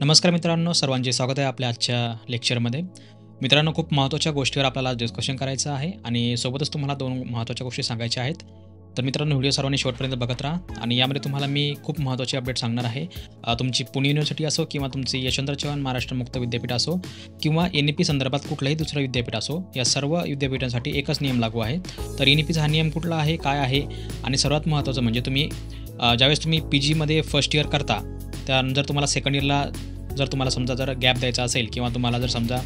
नमस्कार मित्रांनो, सर्वांचे स्वागत आहे आपल्या आजच्या लेक्चरमध्ये. मित्रांनो, खूप महत्त्वाच्या गोष्टीवर आपल्याला डिस्कशन करायचं आहे आणि सोबतच तुम्हाला 2 महत्त्वाच्या गोष्टी सांगायच्या आहेत. तर मित्रांनो, व्हिडिओ सर्वांनी शेवटपर्यंत बघत राहा आणि यामध्ये तुम्हाला मी खूप महत्त्वाचे अपडेट सांगणार आहे. तुमची पुणे युनिव्हर्सिटी असो किंवा तुमची यशवंतराव चव्हाण महाराष्ट्र मुक्त विद्यापीठ असो किंवा NEP संदर्भात कुठलंही दुसरं विद्यापीठ असो, या सर्व विद्यापीठांसाठी एकच नियम लागू आहे. तर NEPचा हा नियम कुठला आहे, काय आहे आणि सर्वात महत्त्वाचं म्हणजे तुम्ही ज्यावेळेस तुम्ही PGमध्ये फर्स्ट इयर करता, त्यानंतर तुम्हाला सेकंड इयरला जर तुम्हाला समजा जर गॅप द्यायचा असेल किंवा तुम्हाला जर समजा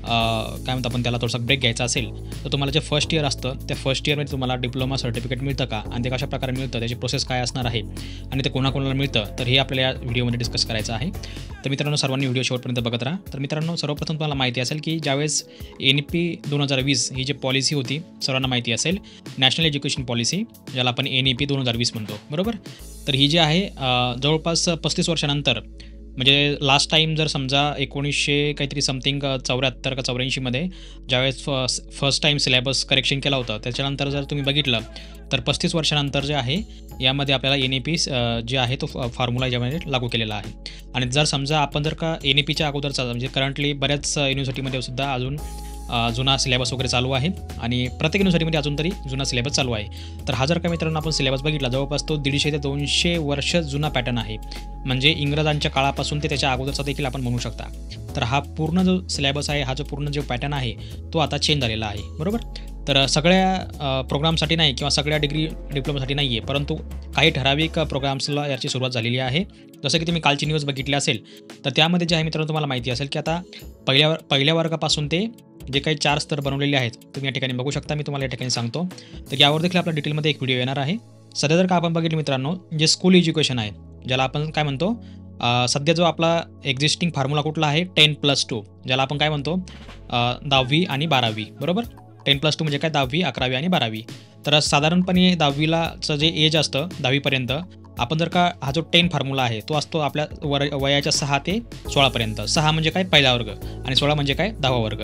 काय म्हणतो आपण त्याला थोडासा ब्रेक घ्यायचा असेल, तर तुम्हाला जे फर्स्ट इयर असतं त्या फर्स्ट इयरमध्ये तुम्हाला डिप्लोमा सर्टिफिकेट मिळतं का आणि ते कशाप्रकारे मिळतं, त्याची प्रोसेस काय असणार आहे आणि ते कोणाकोणाला मिळतं, तर हे आपल्याला या व्हिडिओमध्ये डिस्कस करायचं आहे. तर मित्रांनो, सर्वांनी व्हिडिओ शेवटपर्यंत बघत राहा. तर मित्रांनो, सर्वप्रथम तुम्हाला माहिती असेल की ज्यावेळेस NEP 2020 ही जी पॉलिसी होती, सर्वांना माहिती असेल, नॅशनल एज्युकेशन पॉलिसी, ज्याला आपण NEP 2020 म्हणतो, बरोबर. तर ही जी आहे जवळपास 35 वर्षानंतर, म्हणजे लास्ट टाईम जर समजा 1900 काहीतरी समथिंग 74 का 84मध्ये ज्यावेळेस फर्स्ट टाईम सिलेबस करेक्शन केला होता, त्याच्यानंतर जर तुम्ही बघितलं तर 35 वर्षानंतर जे आहे यामध्ये आपल्याला NEP जे आहे तो फॉर्म्युला याच्यामध्ये लागू केलेला आहे. आणि जर समजा आपण जर का NEPच्या अगोदरचा म्हणजे करंटली बऱ्याच युनिव्हर्सिटीमध्ये सुद्धा अजून जुना सिलेबस वगैरे चालू आहे आणि प्रत्येक युनिव्हर्सिटीमध्ये अजून तरी जुना सिलेबस चालू आहे. तर हा जर का मित्रांनो आपण सिलेबस बघितला, जवळपास तो 150 ते 200 वर्ष जुना पॅटर्न आहे. म्हणजे इंग्रजांच्या काळापासून ते त्याच्या अगोदरचा देखील आपण म्हणू शकता. तर हा पूर्ण जो सिलेबस आहे, हा जो पूर्ण जो पॅटर्न आहे तो आता चेंज झालेला आहे, बरोबर. तर सगळ्या प्रोग्रामसाठी नाही किंवा सगळ्या डिप्लोमासाठी नाही आहे, परंतु काही ठराविक प्रोग्राम्सला याची सुरुवात झालेली आहे. जसं की तुम्ही कालची न्यूज बघितली असेल, तर त्यामध्ये जे आहे मित्रांनो तुम्हाला माहिती असेल की आता पहिल्या वर्गापासून ते जे काही 4 स्तर बनवलेले आहेत, तुम्ही या ठिकाणी बघू शकता. मी तुम्हाला या ठिकाणी सांगतो. तर यावर देखील आपल्या डिटेलमध्ये एक व्हिडिओ येणार आहे. सध्या जर का आपण बघितलं मित्रांनो, जे स्कूल एज्युकेशन आहे, ज्याला आपण काय म्हणतो, सध्या जो आपला एक्झिस्टिंग फॉर्म्युला कुठला आहे, 10+2, ज्याला आपण काय म्हणतो 10वी आणि 12वी, बरोबर. 10+2 म्हणजे काय, 10वी, 11वी आणि 12वी. तर साधारणपणे 10वीलाचं जे एज असतं 10वीपर्यंत, आपण जर का हा जो 10 फॉर्म्युला आहे तो असतो आपल्या वयाच्या 6 ते 16पर्यंत. 6 म्हणजे काय, पहिला वर्ग, आणि 16 म्हणजे काय, 10वा वर्ग.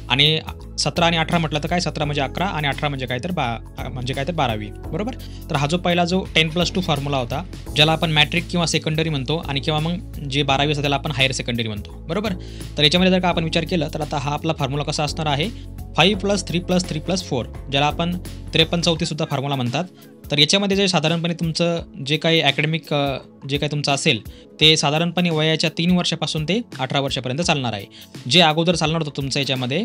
आणि 17 आणि 18 म्हटलं तर काय, 17 म्हणजे 11 आणि 18 म्हणजे काय तर 12वी, बरोबर. तर हा जो पहिला जो 10+2 फॉर्म्युला होता, ज्याला आपण मॅट्रिक किंवा सेकंडरी म्हणतो, आणि किंवा मग जे 12वी असतं त्याला आपण हायर सेकंडरी म्हणतो, बरोबर. तर याच्यामध्ये जर का आपण विचार केला तर आता हा आपला फॉर्म्युला कसा असणार आहे, 5+3+3+4, ज्याला आपण 53-34 सुद्धा फॉर्म्युला म्हणतात. तर याच्यामध्ये जे साधारणपणे तुमचं जे काही ॲकॅडमिक जे काही तुमचं असेल, ते साधारणपणे वयाच्या 3 वर्षापासून ते 18 वर्षापर्यंत चालणार आहे. जे अगोदर चालणार होतं तुमचं याच्यामध्ये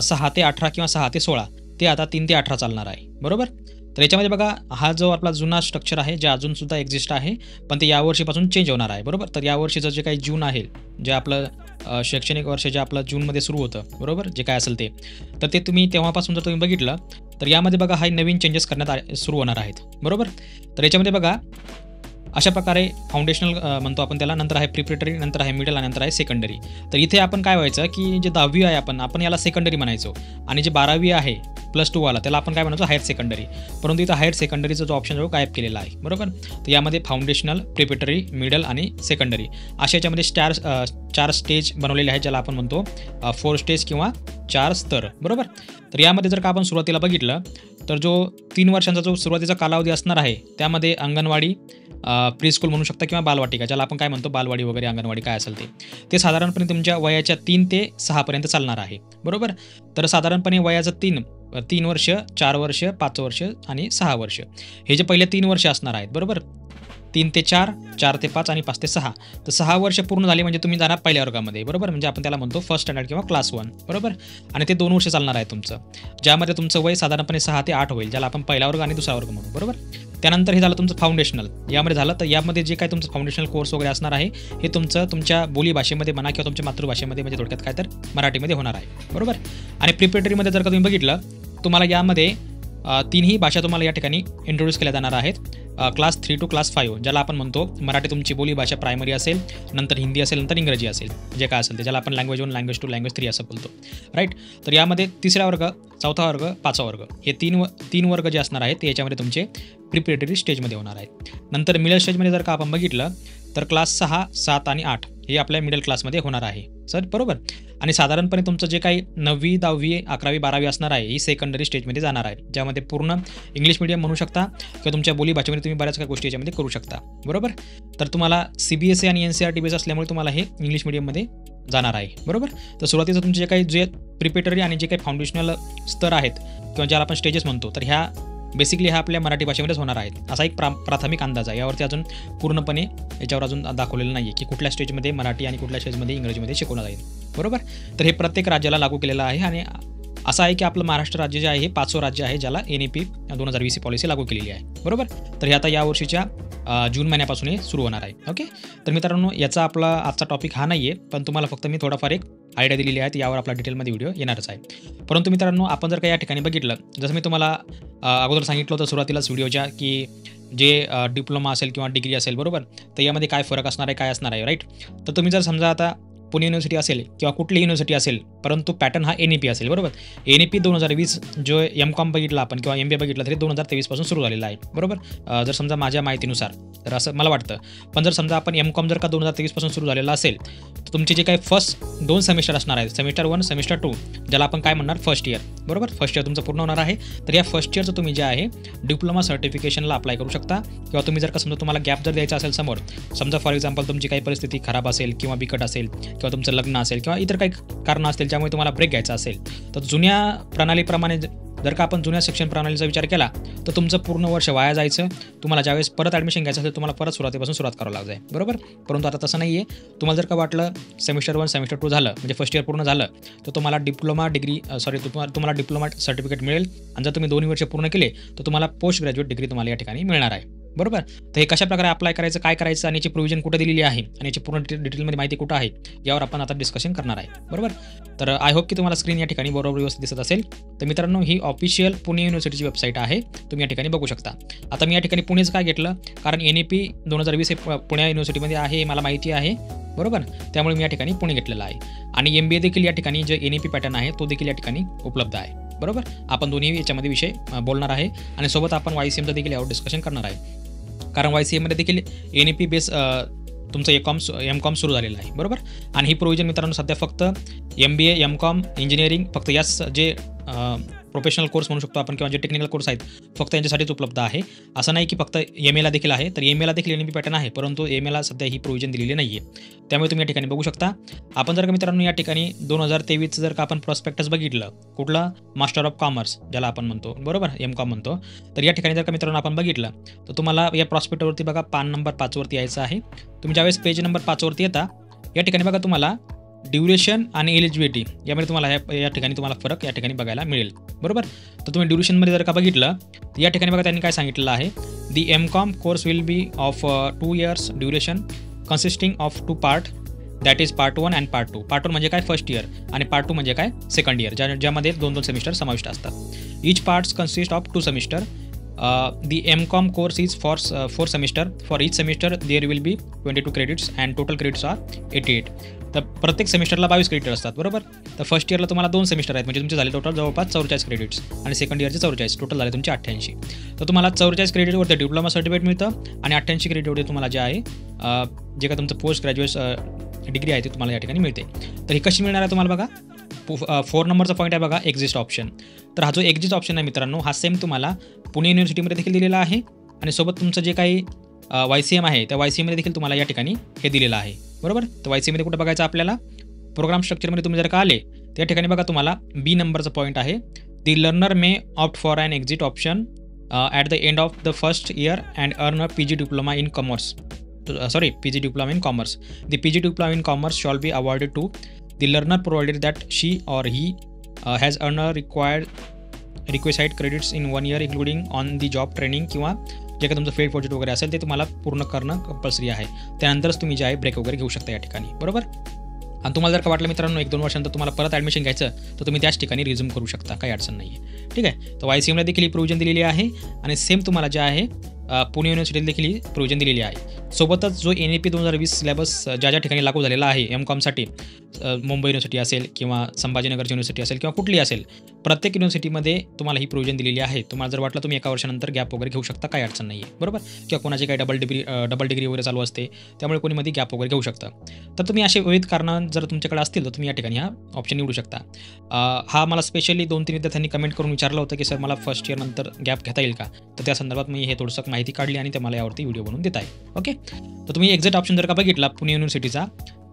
6 ते 18 किंवा 6 ते 16, ते आता 3 ते 18 चालणार आहे, बरोबर. तर याच्यामध्ये बघा, हा जो आपला जुना स्ट्रक्चर आहे, जे अजूनसुद्धा एक्झिस्ट आहे, पण ते यावर्षीपासून चेंज होणार आहे, बरोबर. तर यावर्षीचं जे काही जून आहे, जे आपलं शैक्षणिक वर्ष जे आपलं जूनमध्ये सुरू होतं, बरोबर, जे काय असेल ते, तर ते तुम्ही तेव्हापासून जर तुम्ही बघितलं तर यामध्ये बघा हा नवीन चेंजेस करण्यात सुरू होणार आहेत, बरोबर. तर याच्यामध्ये बघा अशा प्रकारे फाउंडेशनल म्हणतो आपण त्याला, नंतर आहे प्रिपरेटरी, नंतर आहे मिडल आणि नंतर आहे सेकंडरी. तर इथे आपण काय व्हायचं की जे 10वी आहे आपण याला सेकंडरी म्हणायचो, आणि जे 12वी आहे +2 वाला त्याला आपण काय म्हणायचो, हायर सेकंडरी. परंतु इथं हायर सेकंडरीचा जो ऑप्शन जो गायब केलेला आहे, बरोबर. तर यामध्ये फाउंडेशनल, प्रिपरेटरी, मिडल आणि सेकंडरी अशा याच्यामध्ये 4 स्टेज बनवलेले आहेत, ज्याला आपण म्हणतो 4 स्टेज किंवा 4 स्तर, बरोबर. तर यामध्ये जर का आपण सुरुवातीला बघितलं तर जो 3 वर्षांचा जो सुरुवातीचा कालावधी असणार आहे, त्यामध्ये अंगणवाडी, प्री स्कूल म्हणू शकता किंवा बालवाटिका, ज्याला आपण काय म्हणतो बालवाडी वगैरे, अंगणवाडी काय असेल ते साधारणपणे तुमच्या वयाच्या 3 ते 6पर्यंत चालणार आहे, बरोबर. तर साधारणपणे वयाचं 3 वर्ष, 4 वर्ष, 5 वर्ष आणि 6 वर्ष, हे जे पहिले 3 वर्ष असणार आहेत, बरोबर. 3 ते 4, 4 ते 5 आणि 5 ते 6. तर 6 वर्ष पूर्ण झाली म्हणजे तुम्ही जाणार पहिल्या वर्गामध्ये, बरोबर. म्हणजे आपण त्याला म्हणतो फर्स्ट स्टँडर्ड किंवा क्लास 1, बरोबर. आणि ते 2 वर्ष चालणार आहे तुमचं, ज्यामध्ये तुमचं वय साधारणपणे 6 ते 8 होईल, ज्याला आपण पहिला वर्ग आणि दुसरा वर्ग म्हणू, बरोबर. त्यानंतर हे झालं तुमचं फाउंडेशनल. यामध्ये झालं तर यामध्ये जे काय तुमचं फाउंडेशनल कोर्स वगैरे असणार आहे, हे तुमच्या बोलीभाषेमध्ये म्हणा किंवा तुमच्या मातृभाषेमध्ये, म्हणजे थोडक्यात काय तर मराठीमध्ये होणार आहे, बरोबर. आणि प्रिपरेटरीमध्ये जर का तुम्ही बघितलं, तुम्हाला यामध्ये 3ही भाषा तुम्हाला या ठिकाणी इंट्रोड्यूस केल्या जाणार आहेत. क्लास 3 to क्लास 5, ज्याला आपण म्हणतो मराठी तुमची बोलीभाषा प्रायमरी असेल, नंतर हिंदी असेल, नंतर इंग्रजी असेल, जे काय असेल ते, ज्याला आपण लँग्वेज 1, लँग्वेज 2, लँग्वेज 3 असं बोलतो, राईट. तर यामध्ये 3रा वर्ग, 4था वर्ग, 5वा वर्ग, हे 3 वर्ग जे असणार आहेत ते याच्यामध्ये तुमचे प्रिपरेटरी स्टेजमध्ये होणार आहेत. नंतर मिडल स्टेजमध्ये जर का आपण बघितलं तर क्लास 6, 7 आणि 8 हे आपल्या मिडल क्लासमध्ये होणार आहे, सर, बरोबर. आणि साधारणपणे तुमचं जे काही 9वी 10वी 11वी 12वी असणार आहे ही सेकंडरी स्टेजमध्ये जाणार आहे, ज्यामध्ये पूर्ण इंग्लिश मीडियम म्हणू शकता किंवा तुमच्या बोलीभाषेमध्ये तुम्ही बऱ्याच काही गोष्टी याच्यामध्ये करू शकता, बरोबर. तर तुम्हाला CBSE आणि NCERT बेस असल्यामुळे तुम्हाला हे इंग्लिश मीडियममध्ये जाणार आहे, बरोबर. तर सुरुवातीचं तुमचे जे प्रिपेटरी आणि जे काही फाउंडेशनल स्तर आहेत किंवा ज्याला आपण स्टेजेस म्हणतो, तर ह्या बेसिकली ह्या आपल्या मराठी भाषेमध्येच होणार आहेत असा एक प्राथमिक अंदाज आहे. यावरती अजून पूर्णपणे याच्यावर अजून दाखवलेलं नाही आहे की कुठल्या स्टेजमध्ये मराठी आणि कुठल्या स्टेजमध्ये इंग्रजीमध्ये शिकवलं जाईल, बरोबर. तर हे प्रत्येक राज्याला लागू केलेलं आहे आणि असं आहे की आपलं महाराष्ट्र राज्य जे आहे हे 5वं राज्य आहे ज्याला NEP 2020 पॉलिसी लागू केलेली आहे, बरोबर. तर हे आता यावर्षीच्या जून महिन्यापासून हे सुरू होणार आहे. ओके. तर मित्रांनो याचा आपला आजचा टॉपिक हा नाही आहे, पण तुम्हाला फक्त मी थोडाफार एक आयडिया दिलेली आहे, यावर आपला डिटेलमध्ये व्हिडिओ येणारच आहे. परंतु मित्रांनो आपण जर का या ठिकाणी बघितलं, जसं मी तुम्हाला अगोदर सांगितलं होतं सुरुवातीलाच व्हिडिओच्या की जे डिप्लोमा असेल किंवा डिग्री असेल, बरोबर, तर यामध्ये काय फरक असणार आहे, काय असणार आहे, राईट. तर तुम्ही जर समजा आता पुणे युनिव्हर्सिटी असेल किंवा कुठली युनिव्हर्सिटी असेल, परंतु पॅटर्न हा NEP असेल, बरोबर. NEP 2020 जो M.Com बघितला आपण किंवा MBA बघितलं तरी 2023 पासून सुरू झालेला आहे, बरोबर. जर समजा माझ्या माहितीनुसार तर असं मला वाटतं. पण जर समजा आपण M.Com जर का 2023 पासून सुरू झालेला असेल तर तुमचे जे काही फर्स्ट 2 सेमिस्टर असणार आहेत, सेमिस्टर 1 सेमिस्टर 2, ज्याला आपण काय म्हणणार फर्स्ट इयर, बरोबर. फर्स्ट इयर तुमचं पूर्ण होणार आहे. तर या फर्स्ट इयरचं तुम्ही जे आहे डिप्लोमा सर्टिफिकेशनला अप्लाय करू शकता किंवा तुम्ही जर का समजा तुम्हाला गॅप जर द्यायचा असेल समोर, समजा फॉर एक्झाम्पल तुमची काही परिस्थिती खराब असेल किंवा बिकट असेल किंवा तुमचं लग्न असेल किंवा इतर काही कारणं असतील ज्यामुळे तुम्हाला ब्रेक घ्यायचा असेल, तर जुन्या प्रणालीप्रमाणे जर का आपण जुन्या शिक्षण प्रणालीचा विचार केला तर तुमचं पूर्ण वर्ष वाया जायचं. तुम्हाला ज्यावेळेस परत ॲडमिशन घ्यायचं असेल तुम्हाला परत सुरुवातीपासून सुरुवात करावं लागेल, बरोबर. परंतु आता तसं नाही आहे. तुम्हाला जर का वाटलं सेमिस्टर 1 सेमिस्टर 2 झालं म्हणजे फर्स्ट इयर पूर्ण झालं तर तुम्हाला तुम्हाला डिप्लोमा सर्टिफिकेट मिळेल आणि जर तुम्ही 2 वर्ष पूर्ण केले तर तुम्हाला पोस्ट ग्रॅज्युएट डिग्री तुम्हाला या ठिकाणी मिळणार आहे, बरोबर. तर हे कशा प्रकारे अप्लाय करायचं, काय करायचं आणि याची प्रोव्हिजन कुठं दिलेली आहे आणि याची पूर्ण डिटेलमध्ये माहिती कुठं आहे यावर आपण आता डिस्कशन करणार आहे, बरोबर. तर आय होप की तुम्हाला स्क्रीन या ठिकाणी बरोबर व्यवस्थित दिसत असेल. तर मित्रांनो ही ऑफिशियल पुणे युनिव्हर्सिटीची वेबसाईट आहे, तुम्ही या ठिकाणी बघू शकता. आता मी या ठिकाणी पुणेच काय घेतलं कारण NEP 2020 हे पुणे युनिव्हर्सिटीमध्ये आहे हे मला माहिती आहे, बरोबर. त्यामुळे मी या ठिकाणी पुणे घेतलेलं आहे आणि MBA देखील या ठिकाणी जे NEP पॅटर्न आहे तो देखील या ठिकाणी उपलब्ध आहे, बरोबर. आपण दोन्ही याच्यामध्ये विषय बोलणार आहे आणि सोबत आपण YCMचं देखील यावर डिस्कशन करणार आहे कारण YCMमध्ये देखील NEP बेस तुमचं M.Com सुरू झालेलं आहे, बरोबर. आणि ही प्रोव्हिजन मित्रांनो सध्या फक्त MBA M.Com इंजिनिअरिंग फक्त याच जे प्रोफेशनल कोर्स म्हणू शकतो आपण किंवा जे टेक्निकल कोर्स आहेत फक्त यांच्यासाठीच उपलब्ध आहे. असं नाही की फक्त MA ला देखील आहे. तर MA ला देखील NEP पॅटर्न आहे, परंतु MA ला सध्या ही प्रोव्हिजन दिलेली नाही आहे. त्यामुळे तुम्ही या ठिकाणी बघू शकता. आपण जर का मित्रांनो या ठिकाणी 2023 जर का आपण प्रॉस्पेक्टस बघितलं कुठलं मास्टर ऑफ कॉमर्स ज्याला आपण म्हणतो, बरोबर, M.Com म्हणतो, तर या ठिकाणी जर का मित्रांनो आपण बघितलं तर तुम्हाला या प्रॉस्पेक्टवरती बघा पान नंबर 5 वरती यायचं आहे. तुम्ही ज्यावेळेस पेज नंबर 5 वरती येता या ठिकाणी बघा तुम्हाला ड्युरेशन आणि एलिजिबिलिटी यामध्ये तुम्हाला या ठिकाणी तुम्हाला फरक या ठिकाणी बघायला मिळेल, बरोबर. तर तुम्ही ड्युरेशनमध्ये जर का बघितलं तर या ठिकाणी बघा त्यांनी काय सांगितलेलं आहे, दी M.Com course will be of 2 years duration consisting of 2 part that is part 1 and part 2. Part 1 म्हणजे काय फर्स्ट इयर आणि पार्ट 2 म्हणजे काय सेकंड इयर, ज्यामध्ये 2 सेमिस्टर समाविष्ट असतात. Each parts consist of 2 semester. The M.Com course is for 4 semester. For each semester there will be 22 credits and total credits are 88. तर प्रत्येक सेमिस्टरला 22 क्रेडिट असतात, बरोबर. तर फर्स्ट इयरला तुम्हाला 2 सेमिस्टर आहेत म्हणजे तुमचे झाले टोटल जवळपास 44 क्रेडिट्स आणि सेकंड इयरचे 44 टोटल झाले तुमचे 88. तर तुम्हाला 44 क्रेडिटवरती डिप्लोमा सर्टिफिकेट मिळतं आणि 88 क्रेडिटवरती तुम्हाला जे आहे जे का तुमचं पोस्ट ग्रॅज्युएट डिग्री आहे ती तुम्हाला या ठिकाणी मिळते. तर ही कशी मिळणार आहे तुम्हाला बघा. 4 नंबरचा पॉईंट आहे बघा एक्झिस्ट ऑप्शन. तर हा जो एक्झिस्ट ऑप्शन आहे मित्रांनो हा सेम तुम्हाला पुणे युनिव्हर्सिटीमध्ये देखील दिलेला आहे आणि सोबत तुमचं जे काही YCM आहे त्या YCMमध्ये देखील तुम्हाला या ठिकाणी हे दिलेलं आहे, बरोबर. तर YCMमध्ये कुठं बघायचं आपल्याला प्रोग्राम स्ट्रक्चरमध्ये तुम्ही जर का आले तर या ठिकाणी बघा तुम्हाला B नंबरचा पॉईंट आहे. The learner may opt for an exit option at the end of the first year and earn a PG diploma in commerce. PG diploma in commerce. The PG diploma in commerce shall be awarded to the learner provided that she or he has earned a requisite credits in 1 year including on the job training किंवा जे काही तुमचं field project वगैरे असेल ते तुम्हाला पूर्ण करणं कंपल्सरी आहे. त्यानंतरच तुम्ही जे आहे ब्रेक वगैरे घेऊ शकता या ठिकाणी, बरोबर. आणि तुम्हाला जर का वाटलं मित्रांनो 1-2 वर्षांतर तुम्हाला परत ॲडमिशन घ्यायचं तर तुम्ही त्याच ठिकाणी रिझ्यूम करू शकता, काही अडचण नाही आहे, ठीक आहे. तर YCMला देखील ही प्रोव्हिजन दिलेली आहे आणि सेम तुम्हाला जे आहे पुणे युनिव्हर्सिटीला देखील ही प्रोव्हिजन दिलेली आहे. सोबतच जो NEP 2020 सिलेबस ज्या ठिकाणी लागू झालेला आहे M.Com.साठी, मुंबई युनिव्हर्सिटी असेल किंवा संभाजीनगर युनिव्हर्सिटी असेल किंवा कुठलीही असेल, प्रत्येक युनिव्हर्सिटीमध्ये तुम्हाला ही प्रोव्हिजन दिलेली आहे. तुम्हाला जर वाटलं तुम्ही एका वर्षानंतर गॅप वगैरे घेऊ शकता, काही अडचण नाही आहे, बरोबर. किंवा कोणाची काही डबल डिग्री वगैरे चालू असते, त्यामुळे कोणी मध्ये गॅप वगैरे घेऊ शकतं. तर तुम्ही असे विविध कारणं जर तुमच्याकडे असतील तर तुम्ही या ठिकाणी हा ऑप्शन निवडू शकता. हा मला स्पेशली 2-3 विद्यार्थ्यांनी कमेंट करून विचारलं होतं की सर मला फर्स्ट इयर नंतर गॅप घेता येईल का? तर त्या संदर्भात मी हे थोडंसं माहिती काढली आणि ते मला यावरती व्हिडिओ बनवून देत आहे. ओके, तर तुम्ही एक्झॅक्ट ऑप्शन जर का बघितला पुणे युनिव्हर्सिटीचा,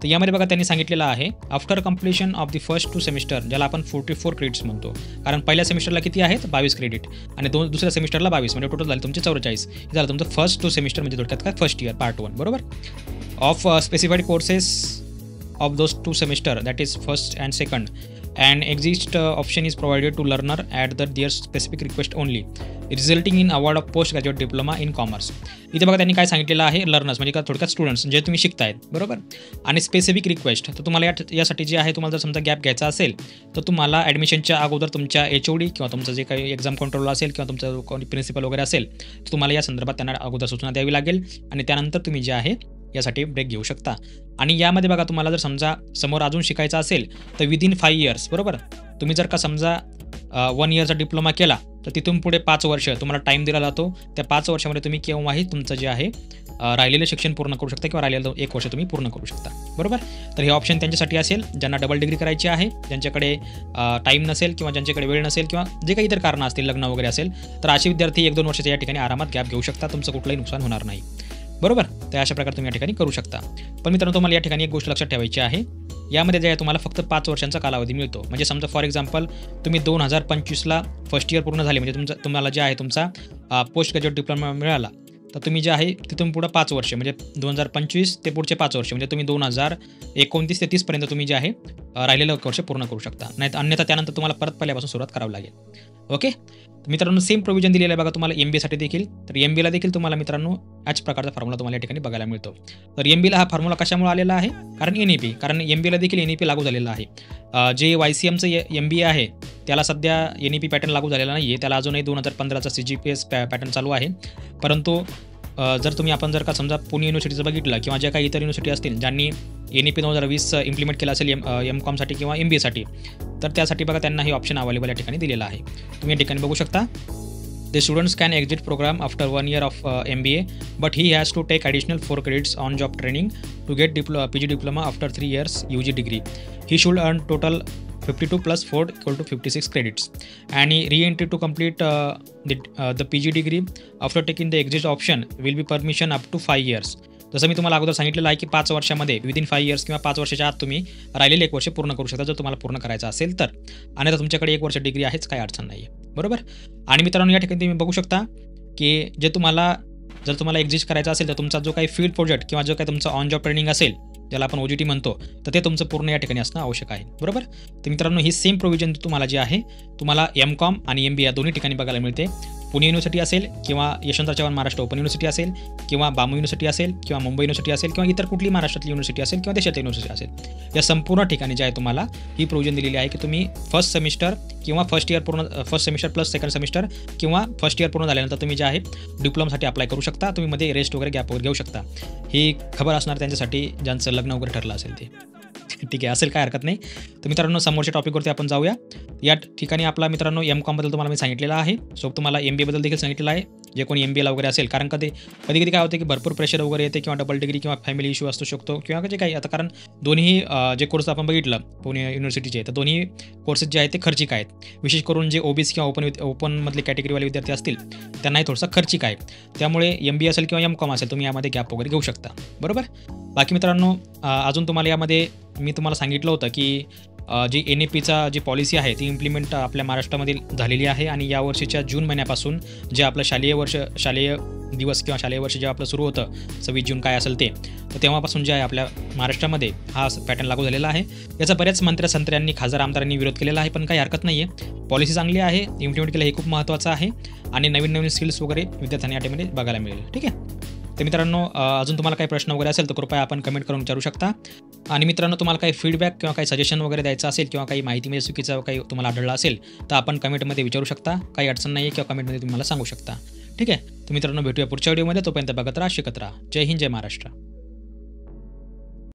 तर यामध्ये बघा त्यांनी सांगितलेलं आहे after completion of the first 2 semester, ज्याला आपण 44 क्रेडिट्स म्हणतो. कारण पहिल्या सेमिस्टरला किती आहेत? 22 क्रेडिट आणि दुसऱ्या सेमिस्टरला 22, म्हणजे टोटल झाले तुमचे 44. हे झालं तुमचं फर्स्ट 2 सेमिस्टर, म्हणजे थोडक्यात काय फर्स्ट इयर पार्ट 1, बरोबर. Of specified courses of those 2 semester, that is first and second, and exist option is provided to learner at their specific request only, resulting in award of post graduate diploma in commerce. इथे बघा त्यांनी काय सांगितलेलं आहे, learners म्हणजे का थोडक्यात students जे तुम्ही शिकतायत, बरोबर. आणि स्पेसिफिक रिक्वेस्ट, तर तुम्हाला यासाठी जे आहे, तुम्हाला जर समजा गॅप घ्यायचा असेल तर तुम्हाला ॲडमिशनच्या अगोदर तुमच्या HOD किंवा तुमचं जे काही एक्झाम कंट्रोल असेल किंवा तुमचं कोणी प्रिन्सिपल वगैरे असेल, तर तुम्हाला या संदर्भात त्यांना अगोदर सूचना द्यावी लागेल आणि त्यानंतर तुम्ही जे आहे यासाठी ब्रेक घेऊ शकता. आणि यामध्ये बघा तुम्हाला जर समजा समोर अजून शिकायचं असेल तर विदिन 5 इयर्स, बरोबर. तुम्ही जर का समजा 1 इयरचा डिप्लोमा केला तर तिथून पुढे 5 वर्ष तुम्हाला टाईम दिला जातो. त्या 5 वर्षामध्ये तुम्ही केव्हाही तुमचं जे आहे राहिलेलं शिक्षण पूर्ण करू शकता किंवा राहिलेलं 1 वर्ष तुम्ही पूर्ण करू शकता, बरोबर. तर हे ऑप्शन त्यांच्यासाठी असेल ज्यांना डबल डिग्री करायची आहे, ज्यांच्याकडे टाईम नसेल किंवा ज्यांच्याकडे वेळ नसेल किंवा जे काही इतर कारणं असतील, लग्न वगैरे असेल, तर असे विद्यार्थी 1-2 वर्षाच्या या ठिकाणी आरामात गॅप घेऊ शकता. तुमचं कुठलंही नुकसान होणार नाही, बरोबर. तर अशा प्रकारे तुम्ही या ठिकाणी करू शकता. पण मित्रांनो, तुम्हाला या ठिकाणी एक गोष्ट लक्षात ठेवायची आहे, यामध्ये जे आहे तुम्हाला फक्त 5 वर्षांचा कालावधी मिळतो. म्हणजे समजा फॉर एक्झाम्पल तुम्ही 2025ला फर्स्ट इयर पूर्ण झाले, म्हणजे तुम्हाला जे आहे तुमचा पोस्ट ग्रॅज्युएट डिप्लोमा मिळाला, तर तुम्ही जे आहे तिथून पुढं 5 वर्ष, म्हणजे 2025 ते पुढचे 5 वर्ष, म्हणजे तुम्ही 2029 ते 30पर्यंत तुम्ही जे आहे राहिलेलं वर्ष पूर्ण करू शकता. नाही तर अन्यथा त्यानंतर तुम्हाला परत पहिल्यापासून सुरुवात करावी लागेल. ओके, मित्रांनो, सेम प्रोव्हिजन दिलेलं आहे बघा तुम्हाला MBAसाठी देखील. तर MBAला देखील तुम्हाला मित्रांनो याच प्रकारचा फॉर्म्युला तुम्हाला या ठिकाणी बघायला मिळतो. तर MBAला हा फॉर्म्युला कशामुळे आलेला आहे? कारण NEP, कारण MBAला देखील NEP लागू झालेला आहे. जे YCMचं MBA आहे त्याला सध्या NEP पॅटर्न लागू झालेला नाही आहे. त्याला अजूनही 2015चा CGPS पॅटर्न चालू आहे. परंतु आपण जर का समजा पुणे युनिव्हर्सिटीचं बघितलं किंवा ज्या काही इतर युनिव्हर्सिटी असतील ज्यांनी NEP 2020 इम्प्लिमेंट केलं असेल M.Com.साठी किंवा MBAसाठी, तर त्यासाठी बघा त्यांना हे ऑप्शन अवेलेबल या ठिकाणी दिलेलं आहे. तुम्ही या ठिकाणी बघू शकता, The students can exit program after 1 year of MBA, but he has to take additional 4 credits on job training to get PG diploma after 3 years UG degree. He should earn total 52 plus 4 equal to 56 credits. And re-entry to complete the PG degree after taking the exit option will be permission up to 5 years. जसं मी तुम्हाला अगोदर सांगितलेलं आहे की 5 वर्षामध्ये within 5 years किंवा 5 वर्षाच्या आत तुम्ही राहिलेले 1 वर्ष पूर्ण करू शकता, जर तुम्हाला पूर्ण करायचं असेल तर. आणि तुमच्याकडे 1 वर्ष डिग्री आहेच, काही अडचण नाही आहे, बरोबर. आणि मित्रांनो, या ठिकाणी तुम्ही बघू शकता की जर तुम्हाला एक्झिस्ट करायचं असेल तर तुमचा जो काही फील्ड प्रोजेक्ट किंवा जो काही तुमचा ऑन जॉब ट्रेनिंग असेल, ज्याला आपण OJT म्हणतो, तर ते तुमचं पूर्ण या ठिकाणी असणं आवश्यक आहे, बरोबर. तर मित्रांनो, ही सेम प्रोव्हिजन तुम्हाला जी आहे तुम्हाला M.Com आणि MBA या दोन्ही ठिकाणी बघायला मिळते. पुणे युनिव्हर्सिटी असेल किंवा यशवंतराव चव्हाण महाराष्ट्र ओपन युनिव्हर्सिटी असेल किंवा बामू युनिव्हर्सिटी असेल किंवा मुंबई युनिव्हर्सिटी असेल किंवा इतर कुठली महाराष्ट्रातली युनिव्हर्सिटी असेल किंवा देशातली युनिव्हर्सिटी असेल, या संपूर्ण ठिकाणी जे आहे तुम्हाला ही प्रोव्हिजन दिलेली आहे की तुम्ही फर्स्ट सेमिस्टर किंवा first semester plus second semester किंवा फर्स्ट इयर पूर्ण झाल्यानंतर तुम्ही जे आहे डिप्लोमासाठी अप्लाय करू शकता. तुम्ही मध्ये रेस्ट वगैरे गॅप वगैरे घेऊ शकता. ही खबर असणार त्यांच्यासाठी ज्यांचं लग्न वगैरे ठरलं असेल ते. ठीक आहे, असेल काय हरकत नाही. तर मित्रांनो, समोरच्या टॉपिकवरती आपण जाऊया. या ठिकाणी आपला मित्रांनो M.Com बद्दल तुम्हाला मी सांगितलेलं आहे. सो तुम्हाला MBA बद्दल देखील सांगितलेलं आहे, जे कोणी MBAला वगैरे असेल. कारण कधी काय होते की भरपूर प्रेशर वगैरे येते किंवा डबल डिग्री किंवा फॅमिली इश्यू असू शकतो किंवा जे काही. आता कारण दोन्ही जे कोर्स आपण बघितलं पुणे युनिव्हर्सिटीचे, तर दोन्ही कोर्सेस जे आहेत ते खर्चिक आहेत. विशेष करून जे OBC किंवा ओपनमधले कॅटेगरीवाले विद्यार्थी असतील त्यांनाही थोडंसं खर्चिक आहे. त्यामुळे MBA असेल किंवा M.Com असेल, तुम्ही यामध्ये गॅप वगैरे घेऊ शकता, बरोबर. बाकी मित्रांनो, अजून तुम्हाला यामध्ये मी तुम्हाला सांगितलं होतं की जी NEPचा जी पॉलिसी आहे ती इम्प्लिमेंट आपल्या महाराष्ट्रामध्ये झालेली आहे. आणि यावर्षीच्या जून महिन्यापासून जे आपलं शालेय दिवस किंवा शालेय वर्ष जे आपलं सुरू होतं 26 जून काय असेल ते, तर तेव्हापासून जे आहे आपल्या महाराष्ट्रामध्ये हा पॅटर्न लागू झालेला आहे. याचा बऱ्याच मंत्र्यांनी खासदार आमदारांनी विरोध केलेला आहे, पण काही हरकत नाही आहे. पॉलिसी चांगली आहे, इम्प्लिमेंट केलं हे खूप महत्त्वाचं आहे. आणि नवीन स्किल्स वगैरे विद्यार्थ्यांना या टाईममध्ये बघायला मिळेल. ठीक आहे, तर मित्रांनो, अजून तुम्हाला काही प्रश्न वगैरे असेल तर कृपया आपण कमेंट करून विचारू शकता. आणि मित्रांनो, तुम्हाला काही फीडबॅक किंवा काही सजेशन वगैरे द्यायचं असेल किंवा काही माहितीमध्ये चुकीचं काही तुम्हाला आढळलं असेल तर आपण कमेंटमध्ये विचारू शकता. काही अडचण नाही आहे किंवा कमेंटमध्ये तुम्ही मला सांगू शकता. ठीक आहे, तर मित्रांनो भेटूया पुढच्या व्हिडिओमध्ये. तोपर्यंत बघत राहा, शिकत राहा. जय हिंद, जय महाराष्ट्र.